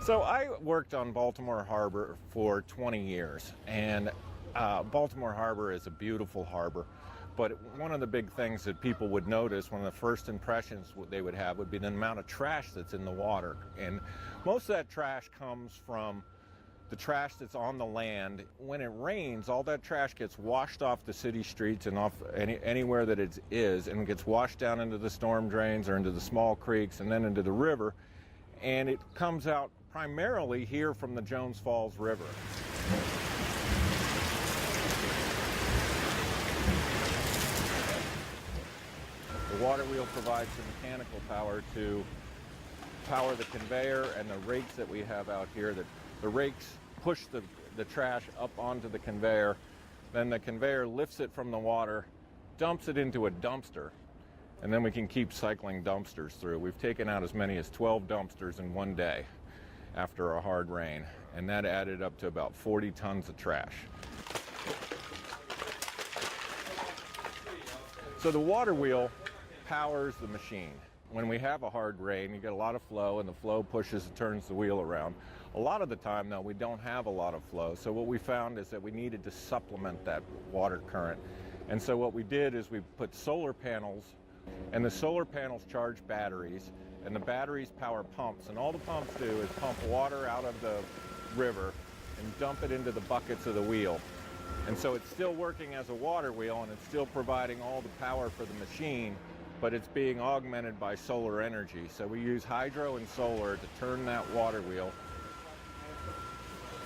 So I worked on Baltimore Harbor for 20 years, and Baltimore Harbor is a beautiful harbor. But one of the big things that people would notice, one of the first impressions they would have, would be the amount of trash that's in the water. And most of that trash comes from the trash that's on the land. When it rains, all that trash gets washed off the city streets and off anywhere that it is, and gets washed down into the storm drains or into the small creeks and then into the river. And it comes out primarily here from the Jones Falls River. The water wheel provides the mechanical power to power the conveyor and the rakes that we have out here. The rakes push the trash up onto the conveyor. Then the conveyor lifts it from the water, dumps it into a dumpster, and then we can keep cycling dumpsters through. We've taken out as many as 12 dumpsters in one day after a hard rain, and that added up to about 40 tons of trash. So the water wheel powers the machine. When we have a hard rain, you get a lot of flow, and the flow pushes and turns the wheel around. A lot of the time, though, we don't have a lot of flow. So what we found is that we needed to supplement that water current. And so what we did is we put solar panels, and the solar panels charge batteries, and the batteries power pumps. And all the pumps do is pump water out of the river and dump it into the buckets of the wheel. And so it's still working as a water wheel, and it's still providing all the power for the machine, but it's being augmented by solar energy. So we use hydro and solar to turn that water wheel.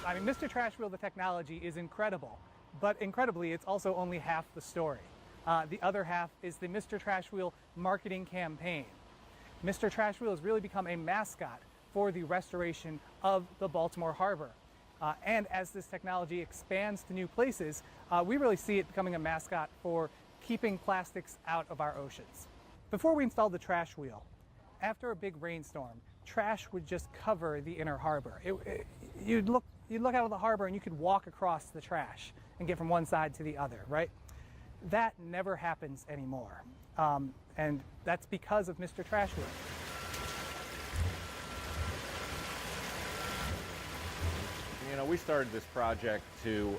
I mean, Mr. Trash Wheel, the technology is incredible, but incredibly, it's also only half the story. The other half is the Mr. Trash Wheel marketing campaign. Mr. Trash Wheel has really become a mascot for the restoration of the Baltimore Harbor. And as this technology expands to new places, we really see it becoming a mascot for keeping plastics out of our oceans. Before we installed the trash wheel, after a big rainstorm, trash would just cover the inner harbor. You'd look out of the harbor and you could walk across the trash and get from one side to the other, right? That never happens anymore. And that's because of Mr. Trash Wheel. You know, we started this project to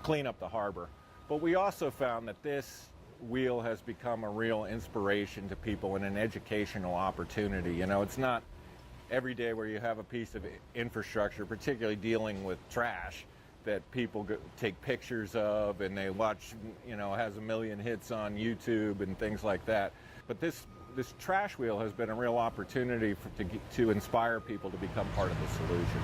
clean up the harbor, but we also found that this wheel has become a real inspiration to people and an educational opportunity. You know, it's not every day where you have a piece of infrastructure, particularly dealing with trash, that people take pictures of and they watch, you know, has a million hits on YouTube and things like that. But this trash wheel has been a real opportunity to inspire people to become part of the solution.